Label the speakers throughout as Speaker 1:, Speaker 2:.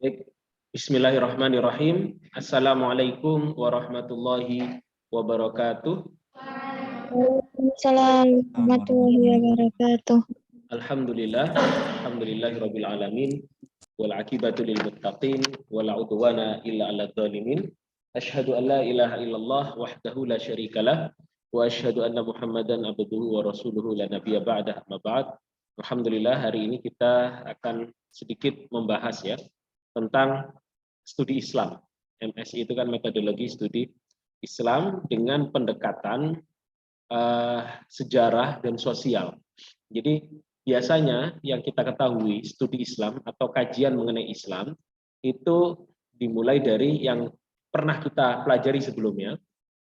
Speaker 1: Baik. Bismillahirrahmanirrahim. Assalamualaikum warahmatullahi wabarakatuh.
Speaker 2: Waalaikumsalam warahmatullahi wabarakatuh.
Speaker 1: Alhamdulillahirabbil alamin wal aqibatu lil muttaqin wala udwana illa 'alal zalimin. Asyhadu an la ilaha illallah wahdahu la syarikalah wa asyhadu anna Muhammadan abduhu wa rasuluhu la nabiyya ba'dah. Amma ba'd. Alhamdulillah, hari ini kita akan sedikit membahas ya tentang studi Islam. MSI itu kan metodologi studi Islam dengan pendekatan sejarah dan sosial. Jadi biasanya yang kita ketahui studi Islam atau kajian mengenai Islam itu dimulai dari yang pernah kita pelajari sebelumnya,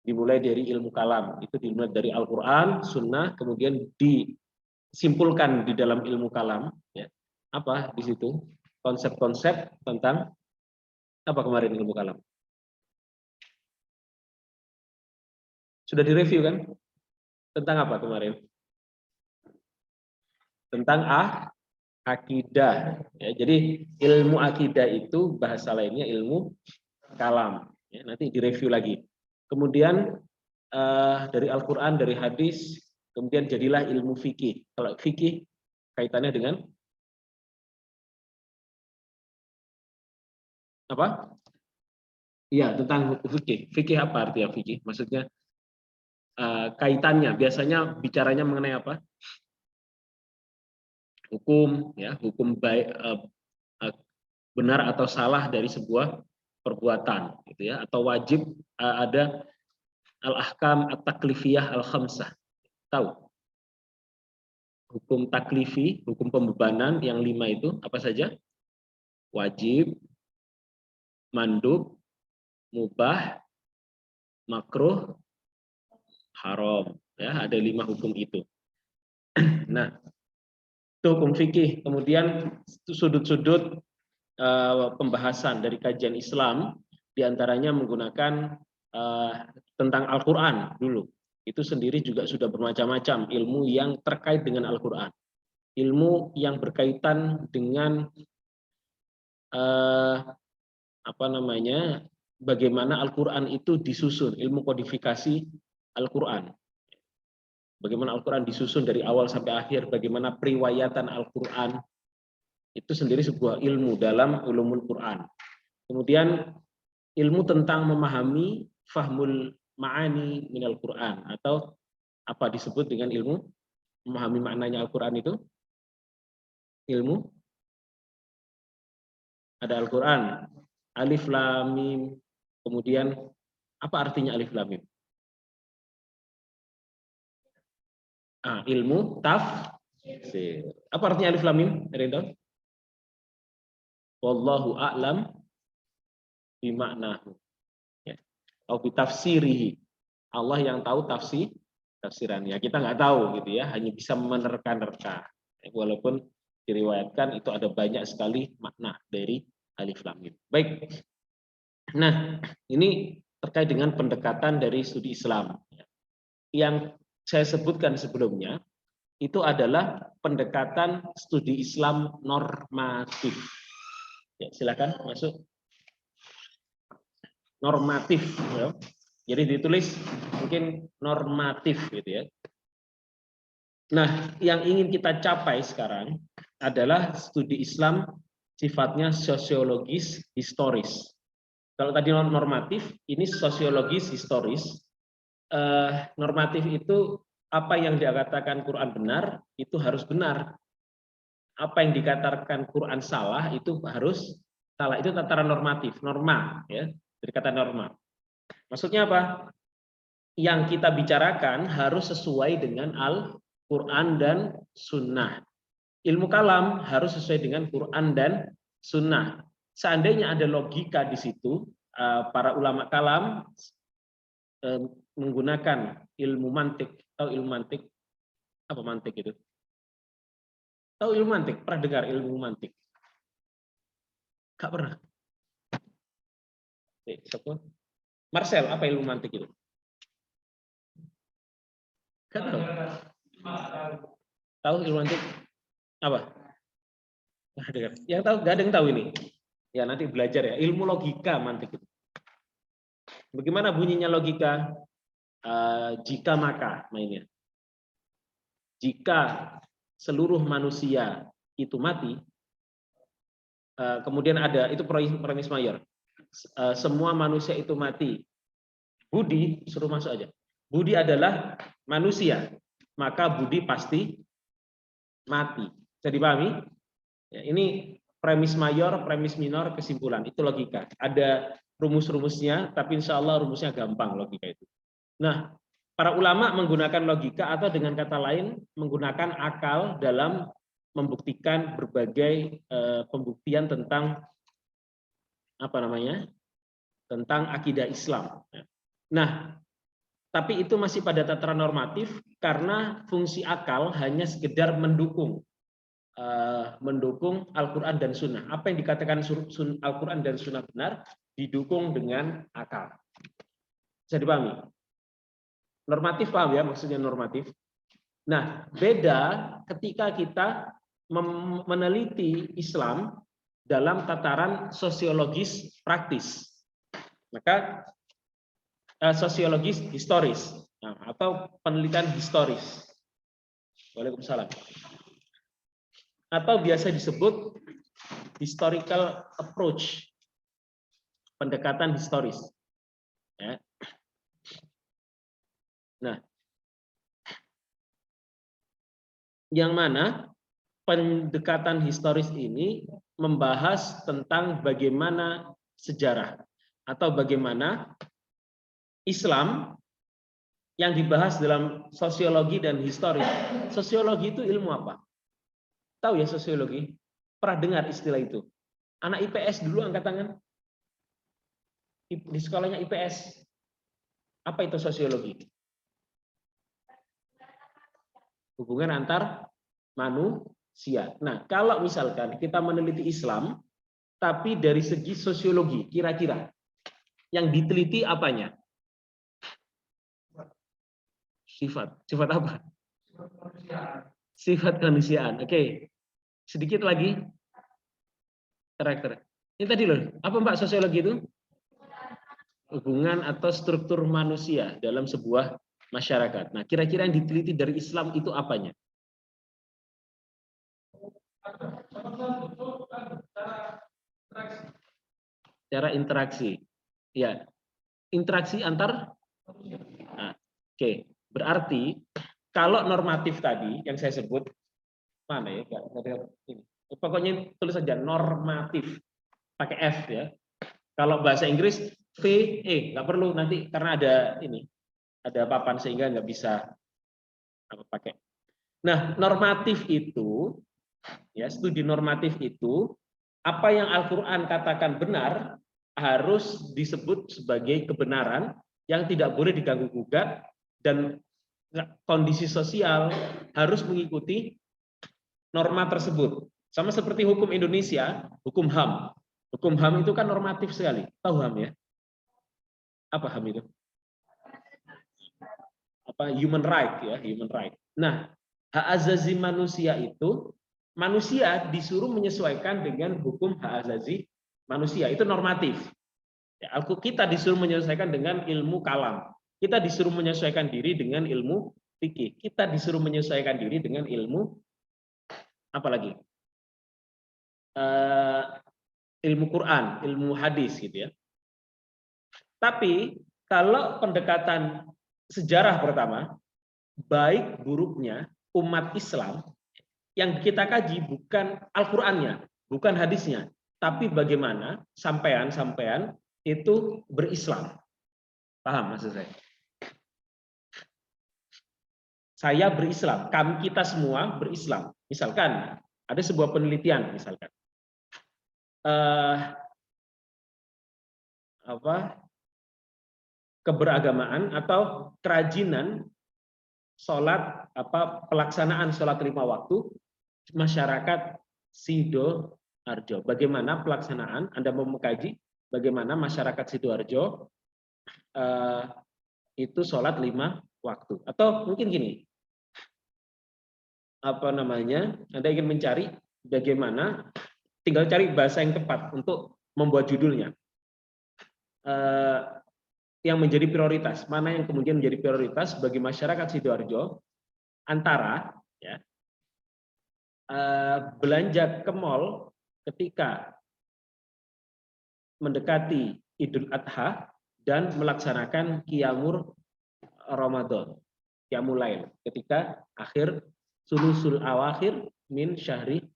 Speaker 1: dimulai dari ilmu kalam, itu dimulai dari Al-Quran, Sunnah, kemudian disimpulkan di dalam ilmu kalam. Ya. Apa di situ? Konsep-konsep tentang apa kemarin ilmu kalam? Sudah direview kan? Tentang apa kemarin? Tentang akidah. Ya, jadi ilmu akidah itu bahasa lainnya ilmu kalam. Ya, nanti direview lagi. Kemudian dari Al-Quran, dari hadis, kemudian jadilah ilmu fikih. Kalau fikih kaitannya dengan apa? Iya, tentang fikih. Fikih apa artinya fikih? Maksudnya kaitannya biasanya bicaranya mengenai apa? Hukum, ya, hukum baik benar atau salah dari sebuah perbuatan, gitu ya, atau wajib ada al-ahkam at-taklifiyah al-khamsah. Tahu? Hukum taklifi, hukum pembebanan yang 5 itu apa saja? Wajib, mandub, mubah, makruh, haram. Ya, ada 5 hukum itu. Nah, itu hukum fikih. Kemudian sudut-sudut pembahasan dari kajian Islam diantaranya menggunakan tentang Al-Quran dulu. Itu sendiri juga sudah bermacam-macam ilmu yang terkait dengan Al-Quran. Ilmu yang berkaitan dengan bagaimana Al-Quran itu disusun, ilmu kodifikasi Al-Quran. Bagaimana Al-Quran disusun dari awal sampai akhir, bagaimana periwayatan Al-Quran, itu sendiri sebuah ilmu dalam ulumul Quran. Kemudian ilmu tentang memahami fahmul ma'ani minal Quran, atau apa disebut dengan ilmu memahami maknanya Al-Quran itu? Ilmu ada Al-Quran, alif lam mim, kemudian apa artinya alif lam mim? Ilmu tafsir. Apa artinya alif lam mim? Ada yang tahu? Wallahu a'lam bimaknahu. Ya. Atau bitafsirihi. Allah yang tahu tafsirannya. Kita nggak tahu gitu ya, hanya bisa menerka-nerka. Walaupun diriwayatkan itu ada banyak sekali makna dari alif lam mim. Baik. Nah, ini terkait dengan pendekatan dari studi Islam. Yang saya sebutkan sebelumnya itu adalah pendekatan studi Islam normatif. Ya, silakan masuk. Normatif, ya. Jadi ditulis mungkin normatif gitu ya. Nah, yang ingin kita capai sekarang adalah studi Islam sifatnya sosiologis historis. Kalau tadi normatif, ini sosiologis historis. Normatif itu apa yang dikatakan Quran benar, itu harus benar. Apa yang dikatakan Quran salah, itu harus salah. Itu tataran normatif, norma, ya, dari kata norma. Maksudnya apa? Yang kita bicarakan harus sesuai dengan Al-Quran dan Sunnah. Ilmu kalam harus sesuai dengan Quran dan Sunnah. Seandainya ada logika di situ, para ulama kalam menggunakan ilmu mantik. Tahu ilmu mantik? Apa mantik itu? Tahu ilmu mantik? Pernah dengar ilmu mantik? Gak pernah. Marcel, apa ilmu mantik itu? Gak tahu. Tahu ilmu mantik? Apa? Nah, dengar. Yang tahu, gak ada yang tahu ini. Ya nanti belajar ya, ilmu logika mantik itu. Bagaimana bunyinya logika? Jika maka mainnya. Jika seluruh manusia itu mati, kemudian ada itu premis mayor. Semua manusia itu mati. Budi suruh masuk aja. Budi adalah manusia, maka Budi pasti mati. Bisa dipahami? Ya, ini premis mayor, premis minor, kesimpulan. Itu logika. Ada rumus-rumusnya, tapi insya Allah rumusnya gampang logika itu. Nah, para ulama menggunakan logika atau dengan kata lain menggunakan akal dalam membuktikan berbagai pembuktian tentang apa namanya, tentang akidah Islam. Nah, tapi itu masih pada tataran normatif karena fungsi akal hanya sekedar mendukung Al-Quran dan Sunnah. Apa yang dikatakan Al-Quran dan Sunnah benar didukung dengan akal. Bisa dipahami? Normatif paham ya, maksudnya normatif. Nah, beda ketika kita meneliti Islam dalam tataran sosiologis praktis. Maka sosiologis historis atau penelitian historis. Waalaikumsalam. Atau biasa disebut historical approach, pendekatan historis. Ya. Nah, yang mana pendekatan historis ini membahas tentang bagaimana sejarah atau bagaimana Islam yang dibahas dalam sosiologi dan historis. Sosiologi itu ilmu apa? Tahu ya sosiologi? Pernah dengar istilah itu? Anak IPS dulu angkat tangan. Di sekolahnya IPS. Apa itu sosiologi? Hubungan antar manusia. Nah, kalau misalkan kita meneliti Islam, tapi dari segi sosiologi, kira-kira yang diteliti apanya? Sifat. Sifat apa? Sifat kemanusiaan. Oke. Sedikit lagi. Karakter. Ini tadi loh. Apa Mbak sosiologi itu? Hubungan atau struktur manusia dalam sebuah masyarakat. Nah, kira-kira yang diteliti dari Islam itu apanya? Cara interaksi. Ya. Interaksi antar. Nah, oke. Berarti kalau normatif tadi yang saya sebut mana ya? Ini. Pokoknya tulis saja normatif pakai F ya. Kalau bahasa Inggris VE nggak perlu nanti karena ada ini ada papan sehingga nggak bisa pakai. Nah, normatif itu ya, studi normatif itu apa yang Al-Qur'an katakan benar harus disebut sebagai kebenaran yang tidak boleh diganggu gugat dan kondisi sosial harus mengikuti norma tersebut. Sama seperti hukum Indonesia, hukum HAM. Hukum HAM itu kan normatif sekali. Tahu HAM ya? Apa HAM itu? Apa human right ya, human right. Nah, hak azazi manusia itu manusia disuruh menyesuaikan dengan hukum hak azazi manusia. Itu normatif. Ya, kita disuruh menyesuaikan dengan ilmu kalam. Kita disuruh menyesuaikan diri dengan ilmu fikih. Kita disuruh menyesuaikan diri dengan ilmu apalagi? Ilmu Quran, ilmu hadis gitu ya. Tapi kalau pendekatan sejarah pertama, baik buruknya umat Islam yang kita kaji bukan Al-Qur'annya, bukan hadisnya, tapi bagaimana sampean itu berislam. Paham maksud saya? Saya berislam, kita semua berislam. Misalkan ada sebuah penelitian, misalkan keberagamaan atau kerajinan sholat pelaksanaan sholat 5 waktu masyarakat Sidoarjo. Bagaimana pelaksanaan? Anda mau mengkaji bagaimana masyarakat Sidoarjo itu sholat 5 waktu. Atau mungkin gini, Anda ingin mencari bagaimana, tinggal cari bahasa yang tepat untuk membuat judulnya. Yang menjadi prioritas, mana yang kemudian menjadi prioritas bagi masyarakat Sidoarjo antara ya, belanja ke mall ketika mendekati Idul Adha dan melaksanakan Qiyamul Ramadan, Qiyamul Lail ketika akhir sulusul awakhir min syahri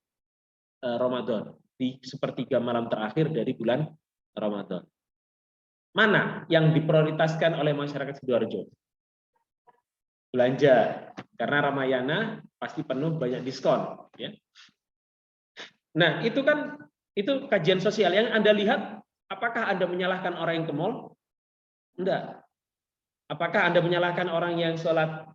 Speaker 1: Ramadan, di sepertiga malam terakhir dari bulan Ramadan. Mana yang diprioritaskan oleh masyarakat Sidoarjo? Belanja, karena Ramayana pasti penuh, banyak diskon. Ya. Nah, itu kan itu kajian sosial yang Anda lihat. Apakah Anda menyalahkan orang yang ke mall? Enggak. Apakah Anda menyalahkan orang yang sholat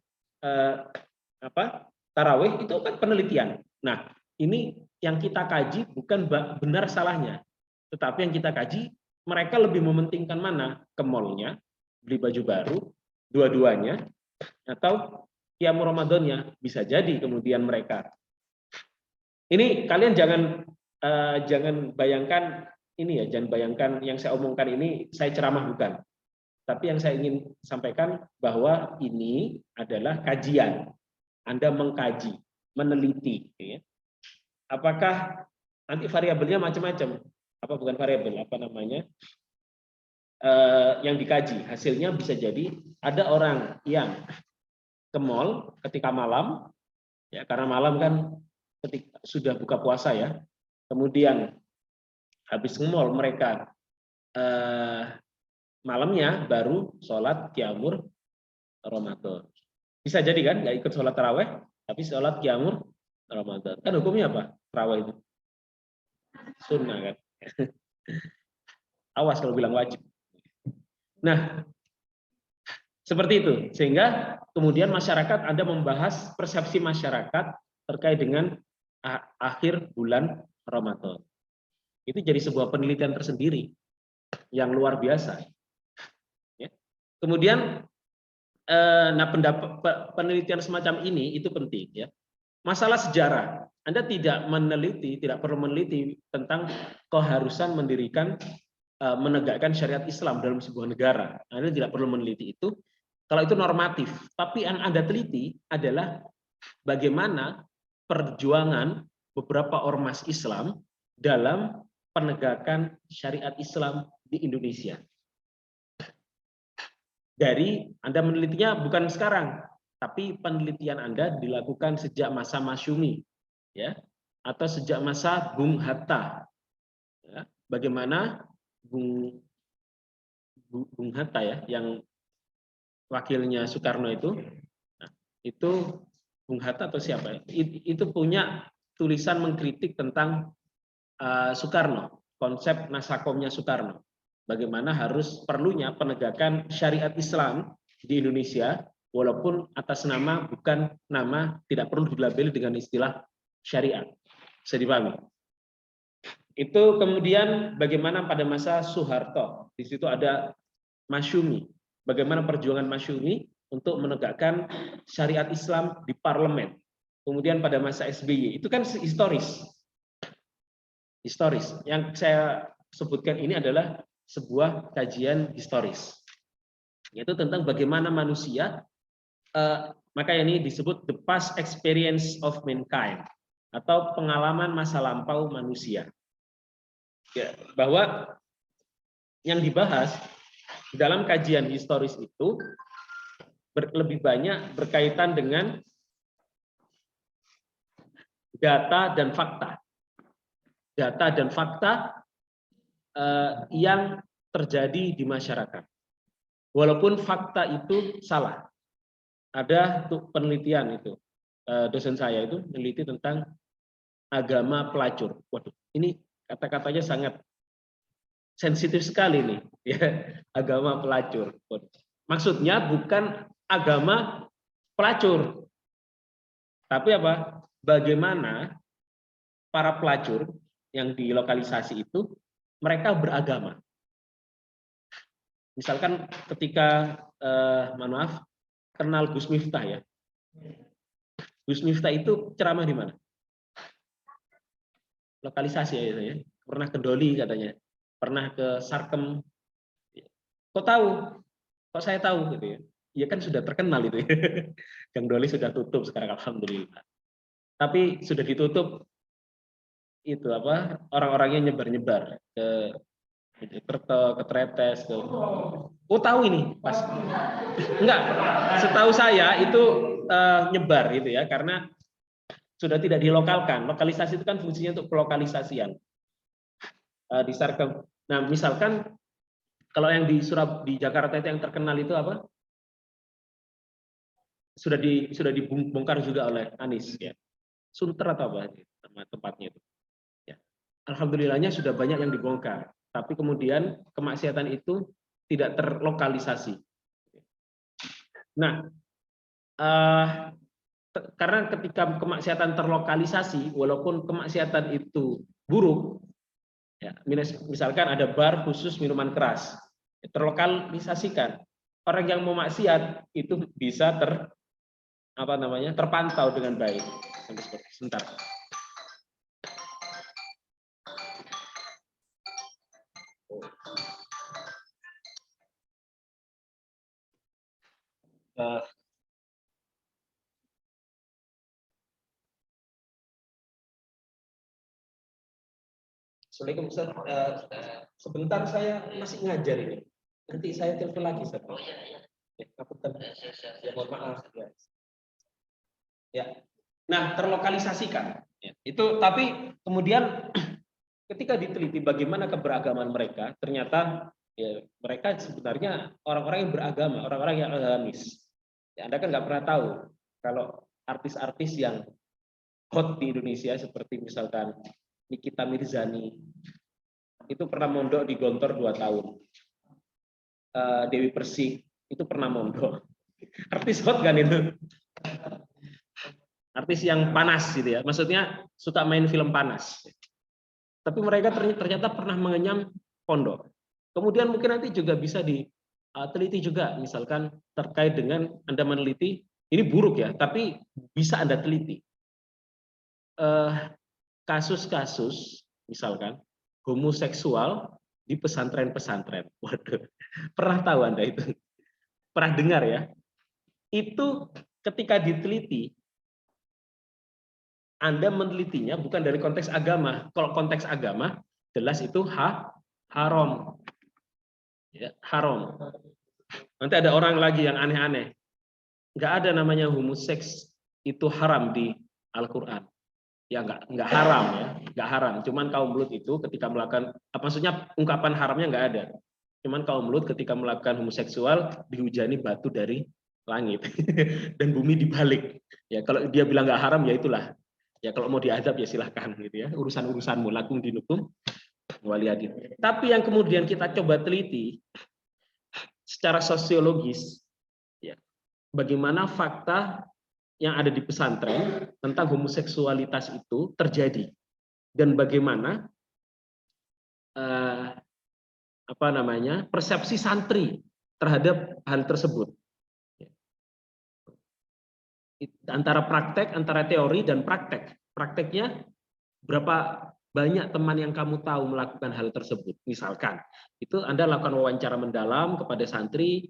Speaker 1: tarawih? Itu kan penelitian. Nah, ini yang kita kaji bukan benar salahnya, tetapi yang kita kaji mereka lebih mementingkan mana? Ke mallnya, beli baju baru, dua-duanya, atau Qiyamul Ramadannya. Bisa jadi kemudian mereka. Ini kalian jangan bayangkan ini ya, jangan bayangkan yang saya omongkan ini saya ceramah bukan. Tapi yang saya ingin sampaikan bahwa ini adalah kajian. Anda mengkaji, meneliti. Ya. Apakah nanti variabelnya macam-macam? Apa bukan variabel? Apa namanya? Yang dikaji. Hasilnya bisa jadi ada orang yang ke mall ketika malam, ya karena malam kan ketika sudah buka puasa ya. Kemudian habis nge-mall mereka malamnya baru sholat Qiyamul Ramadan. Bisa jadi kan nggak ikut sholat taraweh, tapi sholat Qiyamul Ramadan. Kan hukumnya apa? Taraweh itu sunnah kan. Awas kalau bilang wajib. Nah, seperti itu. Sehingga kemudian masyarakat, Anda membahas persepsi masyarakat terkait dengan akhir bulan Ramadan. Itu jadi sebuah penelitian tersendiri yang luar biasa. Ya. Kemudian, nah penelitian semacam ini itu penting ya. Masalah sejarah, Anda tidak perlu meneliti tentang keharusan mendirikan menegakkan syariat Islam dalam sebuah negara. Anda tidak perlu meneliti itu. Kalau itu normatif, tapi yang Anda teliti adalah bagaimana perjuangan beberapa ormas Islam dalam penegakan syariat Islam di Indonesia. Dari Anda menelitinya bukan sekarang, tapi penelitian Anda dilakukan sejak masa Masyumi, ya, atau sejak masa Bung Hatta. Ya, bagaimana Bung Hatta ya, yang wakilnya Soekarno itu, nah, itu Bung Hatta atau siapa? Itu punya tulisan mengkritik tentang Soekarno, konsep nasakomnya Soekarno. Bagaimana harus perlunya penegakan syariat Islam di Indonesia, walaupun atas nama bukan nama, tidak perlu dilabeli dengan istilah syariat. Bisa dipahami? Itu kemudian bagaimana pada masa Soeharto, di situ ada Masyumi, bagaimana perjuangan Masyumi untuk menegakkan syariat Islam di parlemen. Kemudian pada masa SBY, itu kan historis. Historis. Yang saya sebutkan ini adalah sebuah kajian historis, yaitu tentang bagaimana manusia, maka ini disebut the past experience of mankind, atau pengalaman masa lampau manusia. Ya, bahwa yang dibahas dalam kajian historis itu lebih banyak berkaitan dengan data dan fakta. Data dan fakta yang terjadi di masyarakat. Walaupun fakta itu salah. Ada penelitian itu, dosen saya itu meneliti tentang agama pelacur. Waduh, ini kata-katanya sangat sensitif sekali nih, ya, agama pelacur. Maksudnya bukan agama pelacur, tapi apa? Bagaimana para pelacur yang dilokalisasi itu mereka beragama. Misalkan ketika, maaf, kenal Gus Miftah ya. Gus Miftah itu ceramah di mana? Lokalisasi ya, pernah ke Doli katanya. pernah ke Sarkem. Kok tahu? Kok saya tahu gitu ya? Ya kan sudah terkenal itu ya. Gang Doli sudah tutup sekarang alhamdulillah. Tapi sudah ditutup itu apa? Orang-orangnya nyebar-nyebar ke Mojokerto, ke Tretes, ke oh tahu ini pas enggak, setahu saya itu nyebar gitu ya, karena sudah tidak dilokalkan. Lokalisasi itu kan fungsinya untuk pelokalisasian di Sarkem. Nah, misalkan kalau yang di Jakarta itu yang terkenal itu apa? Sudah dibongkar juga oleh Anies ya. Sunter atau apa nama tempatnya itu. Ya. Alhamdulillahnya sudah banyak yang dibongkar, tapi kemudian kemaksiatan itu tidak terlokalisasi. Nah, karena ketika kemaksiatan terlokalisasi, walaupun kemaksiatan itu buruk, ya, misalkan ada bar khusus minuman keras, terlokalisasikan, orang yang mau maksiat itu bisa terpantau dengan baik. Sebentar. Assalamualaikum Ustaz. Sebentar saya masih ngajar ini. Nanti saya telepon lagi Ustaz. Oh iya iya. Ya, mohon maaf. Ya. Nah, terlokalisasikan. Ya. Itu tapi kemudian ketika diteliti bagaimana keberagaman mereka, ternyata ya, mereka sebenarnya orang-orang yang beragama, orang-orang yang agamis. Ya, Anda kan nggak pernah tahu kalau artis-artis yang hot di Indonesia seperti misalkan Nikita Mirzani itu pernah mondok di Gontor 2 tahun. Dewi Persik itu pernah mondok. Artis hot kan itu? Artis yang panas gitu ya. Maksudnya suka main film panas. Tapi mereka ternyata pernah mengenyam pondok. Kemudian mungkin nanti juga bisa diteliti juga, misalkan terkait dengan Anda meneliti, ini buruk ya, tapi bisa Anda teliti. Kasus-kasus misalkan homoseksual di pesantren-pesantren. Waduh, pernah tahu Anda itu? Pernah dengar ya? Itu ketika diteliti, Anda menelitinya bukan dari konteks agama. Kalau konteks agama, jelas itu haram. Ya, haram. Nanti ada orang lagi yang aneh-aneh. Nggak ada namanya homoseks itu haram di Al-Quran. Ya nggak haram ya, nggak haram. Cuman kaum Lut itu ketika melakukan, maksudnya ungkapan haramnya nggak ada. Cuman kaum Lut ketika melakukan homoseksual dihujani batu dari langit dan bumi dibalik. Ya kalau dia bilang nggak haram ya itulah. Ya kalau mau diadab ya silahkan gitu ya. Urusan-urusanmu lakum dinukum waliyadin. Tapi yang kemudian kita coba teliti secara sosiologis, ya, bagaimana fakta yang ada di pesantren tentang homoseksualitas itu terjadi dan bagaimana persepsi santri terhadap hal tersebut, antara praktek, antara teori dan praktek. Prakteknya berapa banyak teman yang kamu tahu melakukan hal tersebut, misalkan itu Anda lakukan wawancara mendalam kepada santri.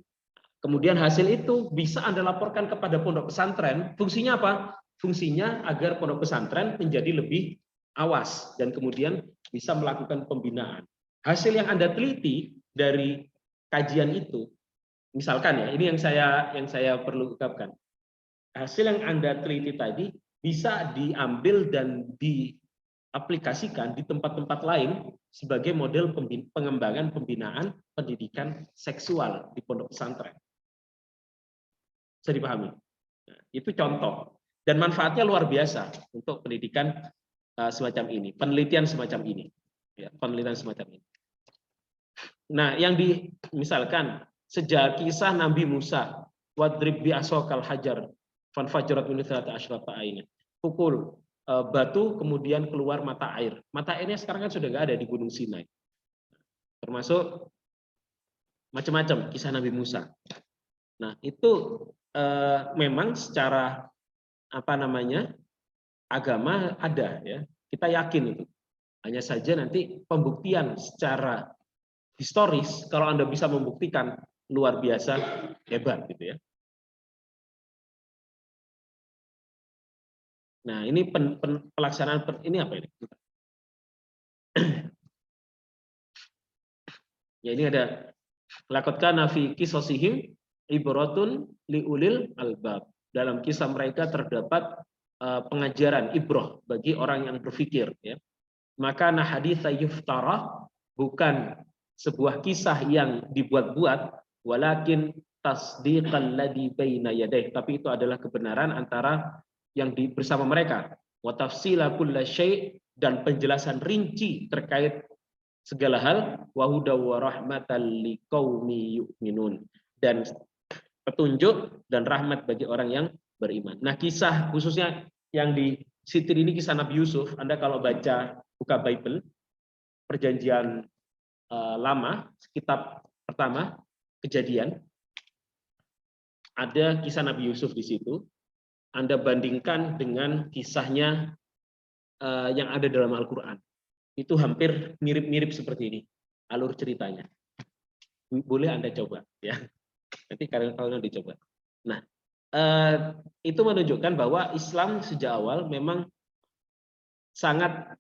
Speaker 1: Kemudian hasil itu bisa Anda laporkan kepada pondok pesantren. Fungsinya apa? Fungsinya agar pondok pesantren menjadi lebih awas dan kemudian bisa melakukan pembinaan. Hasil yang Anda teliti dari kajian itu, misalkan ya, ini yang saya perlu ungkapkan. Hasil yang Anda teliti tadi bisa diambil dan diaplikasikan di tempat-tempat lain sebagai model pengembangan pembinaan pendidikan seksual di pondok pesantren. Bisa dipahami. Nah, itu contoh dan manfaatnya luar biasa untuk pendidikan semacam ini, penelitian semacam ini, ya, penelitian semacam ini. Nah, yang misalkan sejak kisah Nabi Musa, wadrib bi asokal hajar, fanfajarat min thalathati asyrata aina. Pukul batu kemudian keluar mata air. Mata airnya sekarang kan sudah nggak ada di Gunung Sinai. Termasuk macam-macam kisah Nabi Musa. Nah, itu memang secara agama ada ya, kita yakin itu. Hanya saja nanti pembuktian secara historis, kalau Anda bisa membuktikan, luar biasa hebat gitu ya. Nah, ini pelaksanaan ini apa ini? Ya, ini ada laqad kana fi qisasihim ibratun liulil albab. Dalam kisah mereka terdapat pengajaran ibrah bagi orang yang berpikir ya. Maka haditsa yuftara, bukan sebuah kisah yang dibuat-buat, walakin tasdiqal ladzi baina yadayh, tapi itu adalah kebenaran antara yang bersama mereka, wa tafsila kulli syai', dan penjelasan rinci terkait segala hal, wa huda wa rahmatal liqaumi yu'minun, dan petunjuk dan rahmat bagi orang yang beriman. Nah, kisah khususnya yang di sitir ini kisah Nabi Yusuf. Anda kalau buka Bible, Perjanjian Lama, kitab pertama, Kejadian, ada kisah Nabi Yusuf di situ. Anda bandingkan dengan kisahnya yang ada dalam Al-Quran. Itu hampir mirip-mirip seperti ini alur ceritanya. Boleh Anda coba ya. Nanti kalau dicoba. Nah, itu menunjukkan bahwa Islam sejak awal memang sangat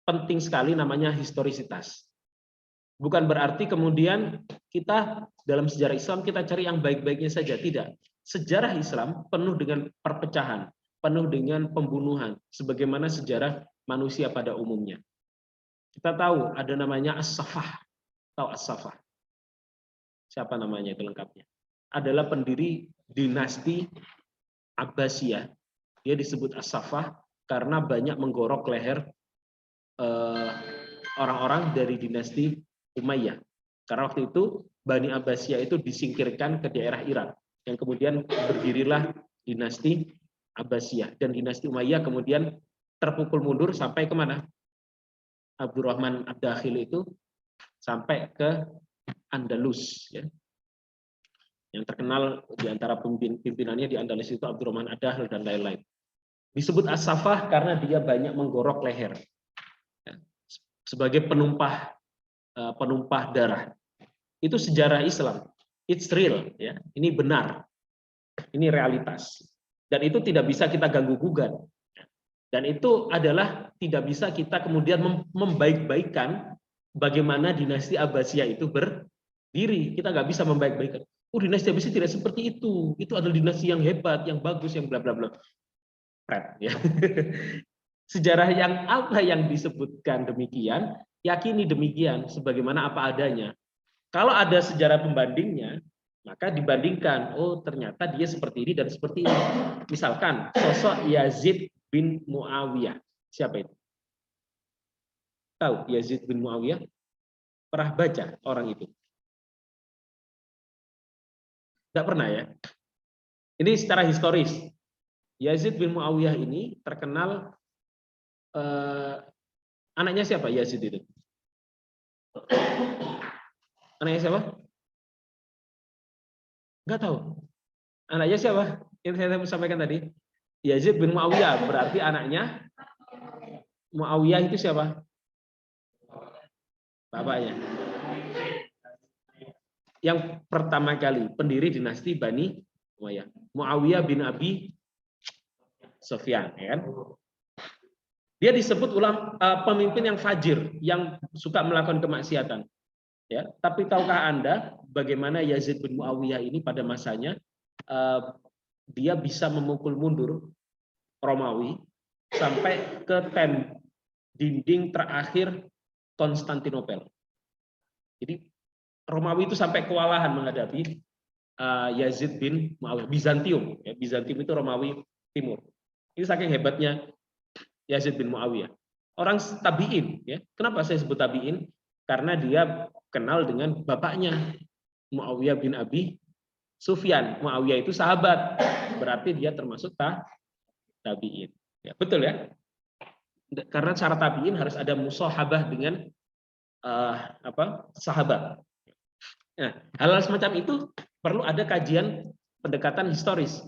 Speaker 1: penting sekali namanya historisitas. Bukan berarti kemudian kita dalam sejarah Islam kita cari yang baik-baiknya saja, tidak. Sejarah Islam penuh dengan perpecahan, penuh dengan pembunuhan, sebagaimana sejarah manusia pada umumnya. Kita tahu ada namanya As-Safah. Tahu As-Safah? Siapa namanya itu lengkapnya? Adalah pendiri dinasti Abbasiyah. Dia disebut As-Safah karena banyak menggorok leher orang-orang dari dinasti Umayyah. Karena waktu itu Bani Abbasiyah itu disingkirkan ke daerah Irak, yang kemudian berdirilah dinasti Abbasiyah, dan dinasti Umayyah kemudian terpukul mundur sampai kemana? Abdurrahman Ad-Dakhil itu sampai ke Andalus ya. Yang terkenal di antara pimpinannya di Andalus itu Abdurrahman Ad-Dakhil dan lain-lain. Disebut As-Safah karena dia banyak menggorok leher ya, sebagai penumpah darah. Itu sejarah Islam. It's real ya. Ini benar. Ini realitas. Dan itu tidak bisa kita ganggu-gugat. Dan itu adalah tidak bisa kita kemudian membaik-baikkan bagaimana dinasti Abbasiyah itu berdiri. Kita nggak bisa membaik-baikkan. Oh, dinasti Abbasiyah tidak seperti itu. Itu adalah dinasti yang hebat, yang bagus, yang bla bla bla. Ya. Sejarah yang apa yang disebutkan demikian, yakini demikian sebagaimana apa adanya. Kalau ada sejarah pembandingnya, maka dibandingkan, oh ternyata dia seperti ini dan seperti ini. Misalkan sosok Yazid bin Muawiyah. Siapa itu? Tahu Yazid bin Muawiyah? Pernah baca orang itu? Tidak pernah ya? Ini secara historis. Yazid bin Muawiyah ini terkenal anaknya siapa Yazid itu? Anaknya siapa? Enggak tahu. Anaknya siapa? Yang saya sampaikan tadi. Yazid bin Muawiyah, berarti anaknya Muawiyah itu siapa? Bapaknya. Yang pertama kali pendiri dinasti Bani Umayyah. Muawiyah bin Abi Sufyan, ya kan? Dia disebut pemimpin yang fajir, yang suka melakukan kemaksiatan. Ya, tapi tahukah Anda bagaimana Yazid bin Muawiyah ini pada masanya dia bisa memukul mundur Romawi sampai ke dinding terakhir Konstantinopel. Jadi Romawi itu sampai kewalahan menghadapi Yazid bin Muawiyah. Bizantium, ya, Bizantium itu Romawi Timur. Ini saking hebatnya Yazid bin Muawiyah. Orang tabi'in, ya. Kenapa saya sebut tabi'in? Karena dia kenal dengan bapaknya Muawiyah bin Abi Sufyan. Muawiyah itu sahabat, berarti dia termasuk tabi'in. Ya, betul ya? Karena cara tabi'in harus ada musahabah dengan sahabat. Nah, hal-hal semacam itu perlu ada kajian pendekatan historis.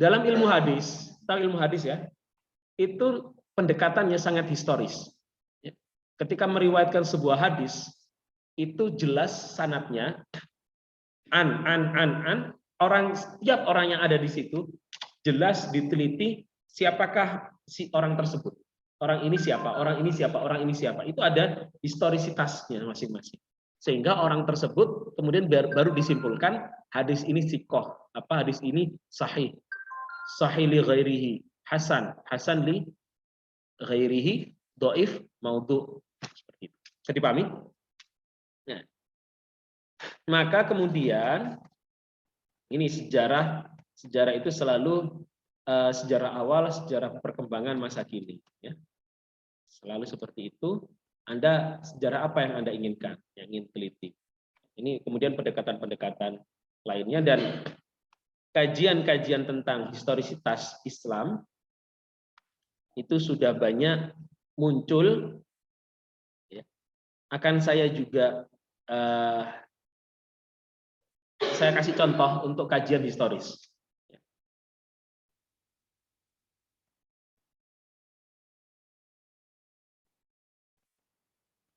Speaker 1: Dalam ilmu hadis, tahu ilmu hadis ya? Itu pendekatannya sangat historis. Ketika meriwayatkan sebuah hadis, itu jelas sanadnya an. Setiap orang yang ada di situ jelas diteliti siapakah si orang tersebut. Orang ini siapa, orang ini siapa, orang ini siapa. Itu ada historisitasnya masing-masing. Sehingga orang tersebut kemudian baru disimpulkan hadis ini sikoh, hadis ini sahih. Sahih li ghairihi, hasan li ghairihi, dhaif, maudhu. Seperti itu. Bisa dipahami? Nah, maka kemudian ini sejarah itu selalu sejarah awal, sejarah perkembangan masa kini. Ya. Selalu seperti itu. Anda sejarah apa yang Anda inginkan, yang ingin teliti. Ini kemudian pendekatan-pendekatan lainnya dan kajian-kajian tentang historisitas Islam itu sudah banyak muncul. Ya. Akan saya juga saya kasih contoh untuk kajian historis.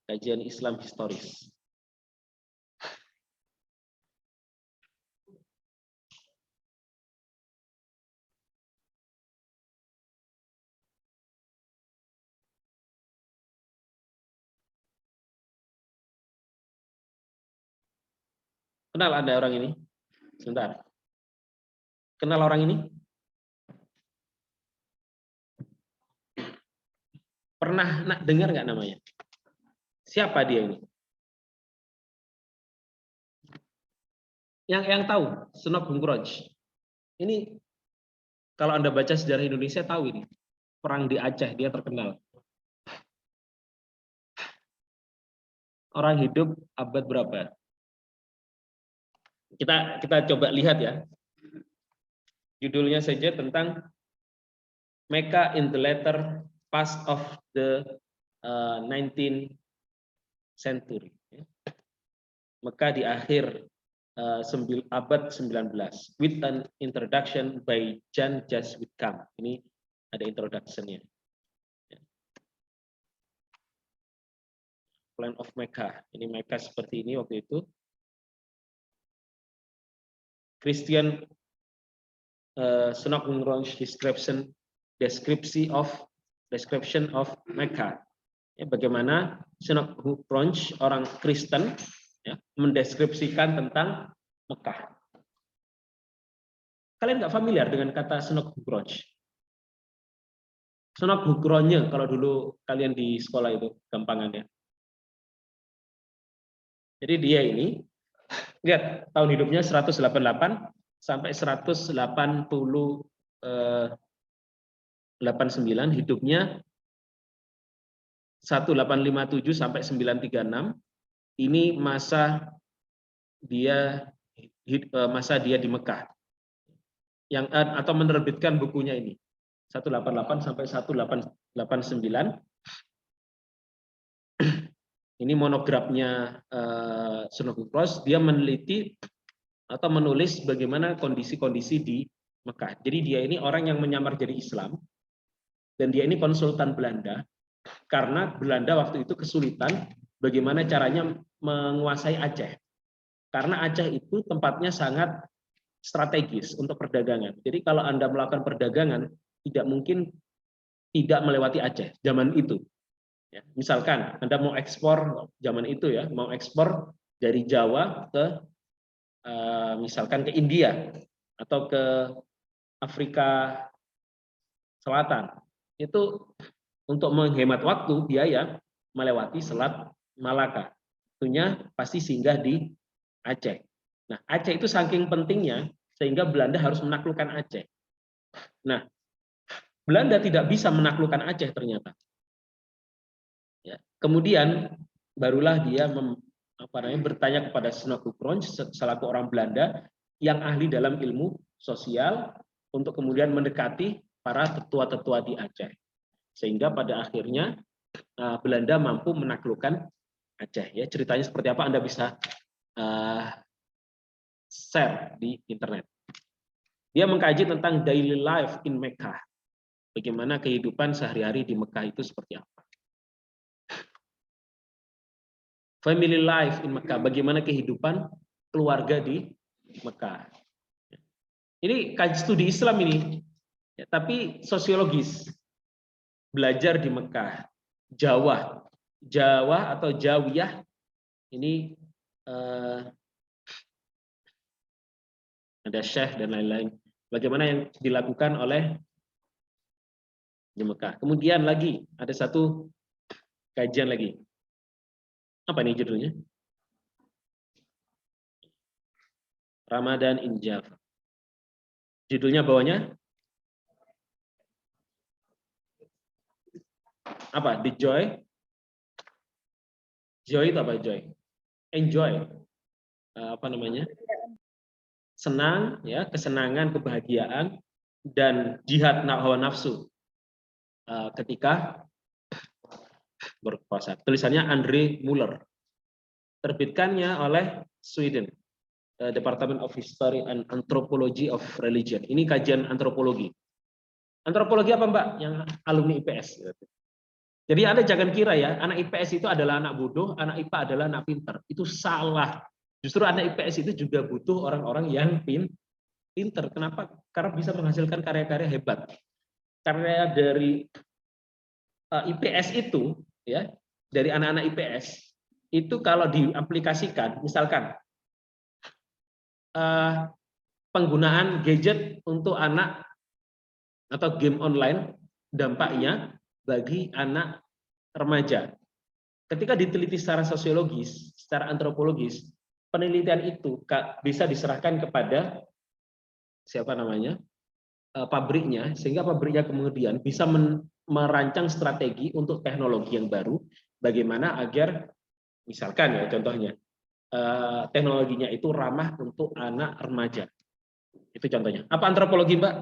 Speaker 1: Kajian Islam historis. Kenal Anda orang ini? Sebentar. Kenal orang ini? Pernah dengar nggak namanya? Siapa dia ini? Yang tahu, Sunok Bungkroj. Ini kalau Anda baca sejarah Indonesia tahu ini. Perang di Aceh dia terkenal. Orang hidup abad berapa? Kita coba lihat ya. Judulnya saja tentang Mecca in the latter part of the 19th century. Mekah di akhir abad 19 with an introduction by Jan Jas Whitcomb. Ini ada introduction-nya. Plan of Mecca. Ini Mecca seperti ini waktu itu. Christian Sunok Bungkroj description of Mecca. Ya, bagaimana Sunok Bungkroj orang Kristen ya, mendeskripsikan tentang Mekah. Kalian nggak familiar dengan kata Sunok Bungkroj? Sunok Bungkrojnya kalau dulu kalian di sekolah itu gampangannya. Jadi dia ini lihat tahun hidupnya 188 sampai 189, hidupnya 1857 sampai 936. Ini masa dia di Mekah. Yang atau menerbitkan bukunya ini 188 sampai 1889. Ini monografnya Sunok Bungkroj. Dia meneliti atau menulis bagaimana kondisi-kondisi di Mekah. Jadi dia ini orang yang menyamar jadi Islam dan dia ini konsultan Belanda karena Belanda waktu itu kesulitan bagaimana caranya menguasai Aceh. Karena Aceh itu tempatnya sangat strategis untuk perdagangan. Jadi kalau Anda melakukan perdagangan tidak mungkin tidak melewati Aceh zaman itu. Ya, misalkan Anda mau ekspor zaman itu ya, mau ekspor dari Jawa ke misalkan ke India atau ke Afrika Selatan, itu untuk menghemat waktu biaya melewati Selat Malaka, tentunya pasti singgah di Aceh. Nah, Aceh itu saking pentingnya sehingga Belanda harus menaklukkan Aceh. Nah, Belanda tidak bisa menaklukkan Aceh ternyata. Ya, kemudian barulah dia bertanya kepada Sunok Bungkroj selaku orang Belanda yang ahli dalam ilmu sosial untuk kemudian mendekati para tetua-tetua di Aceh. Sehingga pada akhirnya Belanda mampu menaklukkan Aceh. Ya, ceritanya seperti apa Anda bisa share di internet. Dia mengkaji tentang daily life in Mecca. Bagaimana kehidupan sehari-hari di Mekah itu seperti apa. family life in Mekah, bagaimana kehidupan keluarga di Mekah. Ini kajian studi Islam ini, ya, tapi sosiologis, belajar di Mekah, Jawa atau Jawiyah ini ada syekh dan lain-lain. Bagaimana yang dilakukan oleh di Mekah. Kemudian lagi ada satu kajian lagi. Apa nih judulnya? Ramadan in Java. Judulnya bawahnya apa? The Joy. Joy itu apa? Joy. Enjoy. Apa namanya? Senang, ya, kesenangan, kebahagiaan, dan jihad hawa nafsu ketika berpuasa. Tulisannya Andre Muller. Terbitkannya oleh Sweden, Department of History and Anthropology of Religion. Ini kajian antropologi. Antropologi apa, Mbak? Yang alumni IPS. Jadi Anda jangan kira ya, anak IPS itu adalah anak bodoh, anak IPA adalah anak pintar. Itu salah. Justru anak IPS itu juga butuh orang-orang yang pintar. Kenapa? Karena bisa menghasilkan karya-karya hebat. Karya dari IPS itu, ya, dari anak-anak IPS itu kalau diaplikasikan, misalkan penggunaan gadget untuk anak atau game online, dampaknya bagi anak remaja. Ketika diteliti secara sosiologis, secara antropologis, penelitian itu bisa diserahkan kepada siapa namanya, pabriknya, sehingga pabriknya kemudian bisa merancang strategi untuk teknologi yang baru, bagaimana agar misalkan ya contohnya teknologinya itu ramah untuk anak remaja. Itu contohnya. Apa antropologi, Mbak?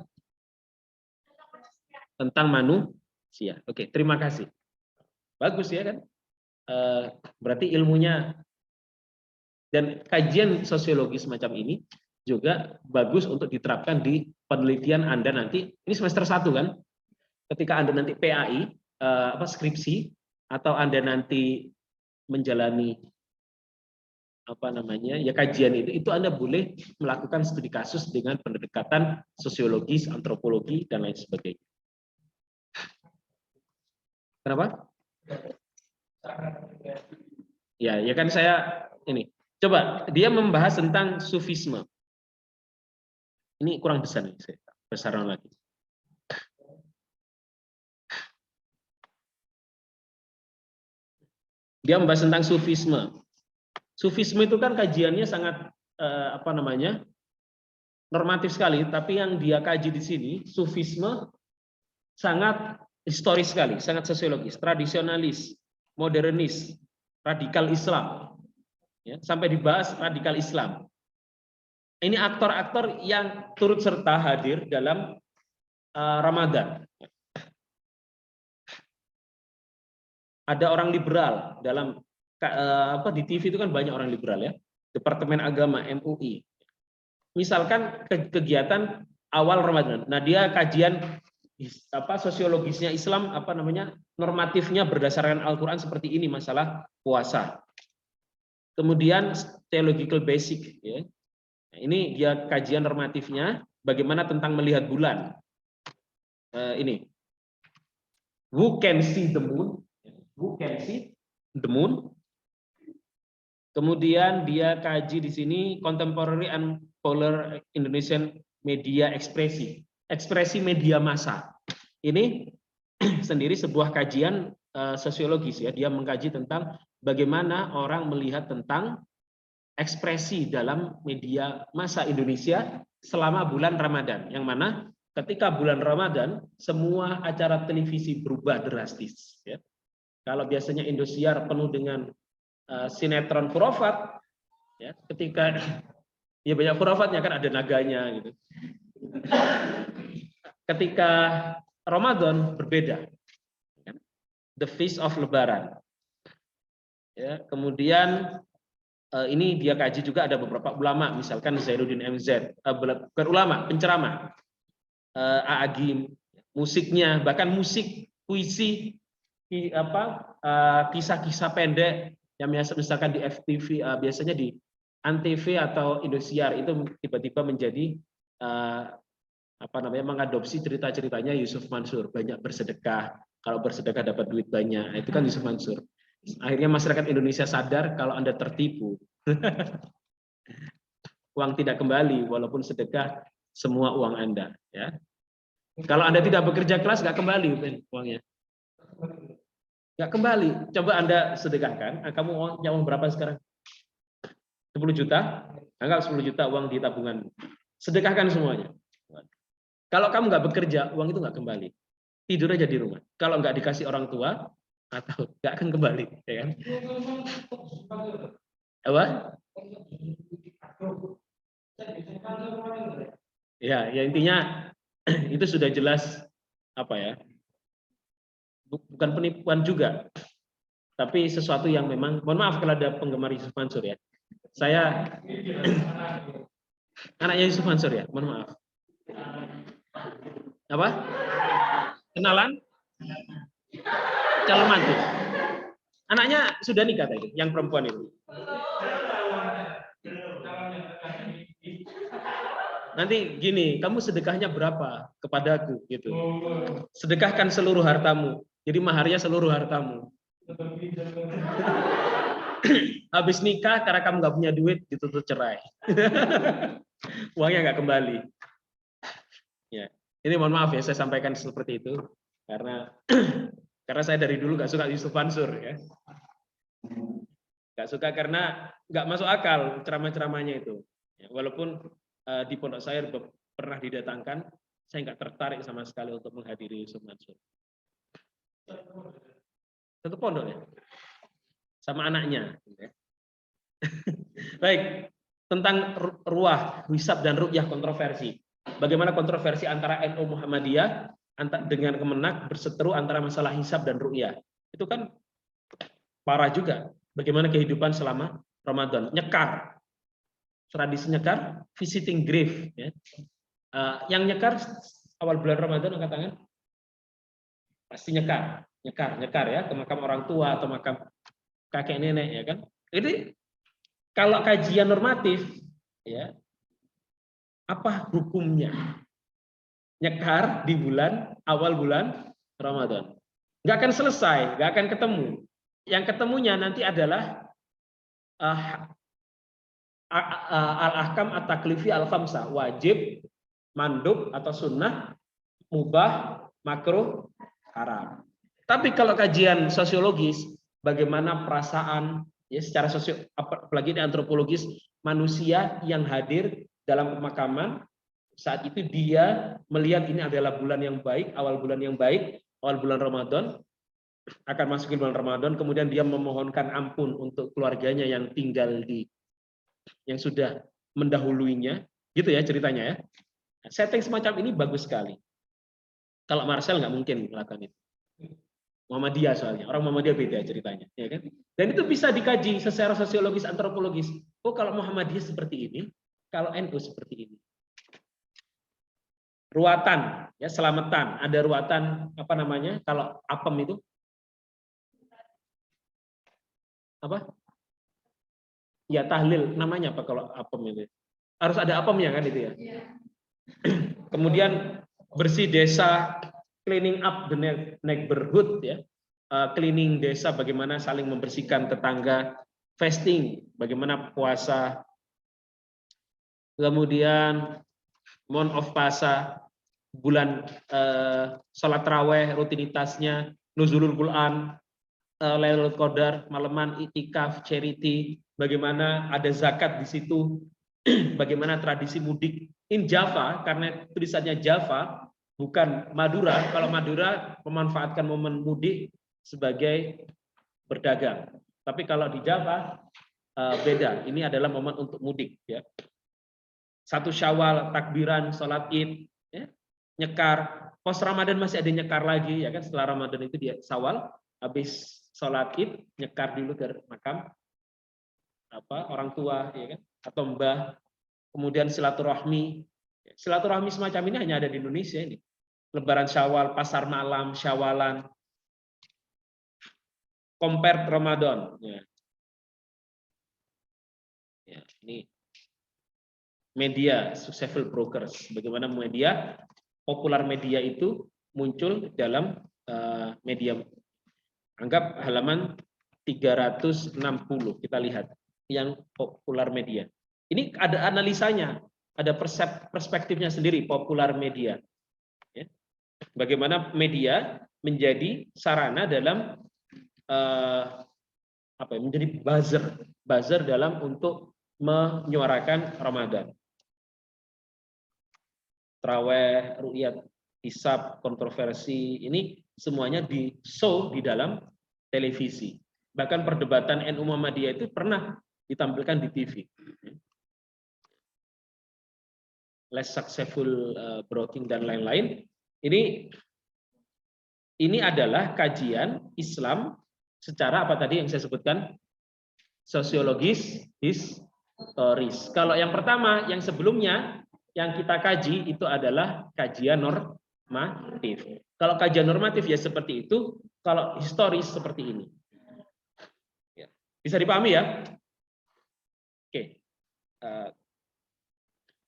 Speaker 1: Tentang manusia. Oke, terima kasih. Bagus ya kan? Berarti ilmunya dan kajian sosiologis semacam ini juga bagus untuk diterapkan di penelitian Anda nanti. Ini semester 1 kan? Ketika Anda nanti PAI, skripsi, atau Anda nanti menjalani kajian itu Anda boleh melakukan studi kasus dengan pendekatan sosiologis, antropologi, dan lain sebagainya. Kenapa? Ya kan saya ini. Coba dia membahas tentang sufisme. Ini kurang besar nih, saya besaran lagi. Dia membahas tentang sufisme. Sufisme itu kan kajiannya sangat normatif sekali, tapi yang dia kaji di sini sufisme sangat historis sekali, sangat sosiologis, tradisionalis, modernis, radikal Islam. Ya, sampai dibahas radikal Islam. Ini aktor-aktor yang turut serta hadir dalam Ramadan. Ada orang liberal dalam di TV itu kan banyak orang liberal ya. Departemen Agama MUI. Misalkan kegiatan awal Ramadan. Nah, dia kajian sosiologisnya Islam normatifnya berdasarkan Al-Qur'an seperti ini masalah puasa. Kemudian theological basic ya. Nah, ini dia kajian normatifnya bagaimana tentang melihat bulan. Ini. Who can see the moon? Who can see the moon? Kemudian dia kaji di sini contemporary and polar Indonesian media ekspresi media massa. Ini sendiri sebuah kajian sosiologis ya. Dia mengkaji tentang bagaimana orang melihat tentang ekspresi dalam media massa Indonesia selama bulan Ramadan. Yang mana ketika bulan Ramadan semua acara televisi berubah drastis. Ya. Kalau biasanya Indosiar penuh dengan sinetron khurafat, ya, ketika ya banyak khurafatnya kan ada naganya gitu. Ketika Ramadan berbeda, the feast of Lebaran. Ya, kemudian ini dia kaji juga ada beberapa ulama, misalkan Zainuddin MZ, bukan ulama, penceramah, Aagim, musiknya, bahkan musik, puisi, kisah-kisah pendek Yang misalkan di FTV, biasanya di Antv atau Indosiar itu tiba-tiba menjadi mengadopsi cerita-ceritanya Yusuf Mansur, banyak bersedekah, kalau bersedekah dapat duit banyak. Nah, itu kan Yusuf Mansur. Akhirnya masyarakat Indonesia sadar kalau Anda tertipu. Uang tidak kembali walaupun sedekah semua uang Anda, ya. Kalau Anda tidak bekerja keras nggak kembali uangnya. Nggak kembali. Coba Anda sedekahkan, kamu uang berapa sekarang? 10 juta? Anggap 10 juta uang di tabungan. Sedekahkan semuanya. Kalau kamu nggak bekerja, uang itu nggak kembali. Tidur aja di rumah. Kalau nggak dikasih orang tua, atau nggak akan kembali. Ya kan? Apa? Ya intinya itu sudah jelas bukan penipuan juga, tapi sesuatu yang memang, mohon maaf kalau ada penggemar Yusuf Mansur ya. Saya anaknya Yusuf Mansur ya, mohon maaf. Apa? Kenalan? Calon mantu. Anaknya sudah nikah tadi, yang perempuan itu. Nanti gini, kamu sedekahnya berapa kepadaku gitu. Sedekahkan seluruh hartamu. Jadi maharnya seluruh hartamu. Habis nikah karena kamu nggak punya duit dituntut cerai. Uangnya nggak kembali. Ya, ini mohon maaf ya saya sampaikan seperti itu karena saya dari dulu nggak suka Yusuf Mansur ya. Nggak suka karena nggak masuk akal ceramah-ceramahnya itu. Ya, walaupun di pondok saya pernah didatangkan, saya nggak tertarik sama sekali untuk menghadiri Yusuf Mansur. Satu pondok ya, sama anaknya. Baik, tentang ruah, hisab dan ru'yah kontroversi. Bagaimana kontroversi antara NU Muhammadiyah dengan Kemenak berseteru antara masalah hisab dan ru'yah. Itu kan parah juga. Bagaimana kehidupan selama Ramadan. Nyekar. Tradisi nyekar, visiting grave. Ya. Yang nyekar awal bulan Ramadan, angkat tangan. Pasti nyekar. Nyekar ya, ke makam orang tua atau makam kakek nenek ya kan. Jadi kalau kajian normatif ya, apa hukumnya nyekar di awal bulan Ramadan? Nggak akan selesai, nggak akan ketemu. Yang ketemunya nanti adalah al-ahkam at-taklifi al-khamsah, wajib, mandub atau sunnah, mubah, makruh, haram. Tapi kalau kajian sosiologis, bagaimana perasaan ya secara apalagi di antropologis manusia yang hadir dalam pemakaman saat itu dia melihat ini adalah bulan yang baik, awal bulan yang baik, awal bulan Ramadan, akan masuk bulan Ramadan, kemudian dia memohonkan ampun untuk keluarganya yang tinggal yang sudah mendahuluinya, gitu ya ceritanya ya. Setting semacam ini bagus sekali. Kalau Marcel nggak mungkin melakukan itu. Muhammadiyah soalnya, orang Muhammadiyah beda ceritanya, ya kan? Dan itu bisa dikaji secara sosiologis, antropologis. Oh, kalau Muhammadiyah seperti ini, kalau NU seperti ini. Ruatan, ya selamatan. Ada ruatan apa namanya? Kalau apem itu apa? Ya tahlil namanya apa kalau apem itu? Harus ada apemnya kan itu ya. Kemudian bersih desa, cleaning up the neighborhood ya. Cleaning desa, bagaimana saling membersihkan tetangga, fasting, bagaimana puasa. Kemudian month of puasa, bulan sholat raweh, rutinitasnya, nuzulul Quran, Lailatul Qadar, malaman, itikaf, charity, bagaimana ada zakat di situ, bagaimana tradisi mudik. In Java, karena tulisannya Java, bukan Madura. Kalau Madura memanfaatkan momen mudik sebagai berdagang. Tapi kalau di Java beda. Ini adalah momen untuk mudik. Ya. 1 Syawal, takbiran, sholat Id, ya. Nyekar. Pos Ramadan masih ada nyekar lagi, ya kan? Setelah Ramadan itu dia Syawal, habis sholat Id, nyekar dulu ke makam orang tua, ya kan? Atau mbah. Kemudian silaturahmi. Silaturahmi semacam ini hanya ada di Indonesia ini. Lebaran Syawal, pasar malam, Syawalan, compare Ramadan. Ya. Ini media successful brokers. Bagaimana media popular media itu muncul dalam media. Anggap halaman 360 kita lihat yang popular media. Ini ada analisanya, ada perspektifnya sendiri popular media. Ya. Bagaimana media menjadi sarana dalam menjadi buzzer dalam untuk menyuarakan Ramadan. Traweh, ru'yat, hisab, kontroversi, ini semuanya di-show di dalam televisi. Bahkan perdebatan NU Muhammadiyah itu pernah ditampilkan di TV. Less successful broking dan lain-lain. Ini adalah kajian Islam secara apa tadi yang saya sebutkan? Sosiologis, historis. Kalau yang pertama, yang sebelumnya yang kita kaji itu adalah kajian normatif. Kalau kajian normatif ya seperti itu, kalau historis seperti ini. Bisa dipahami ya? Oke.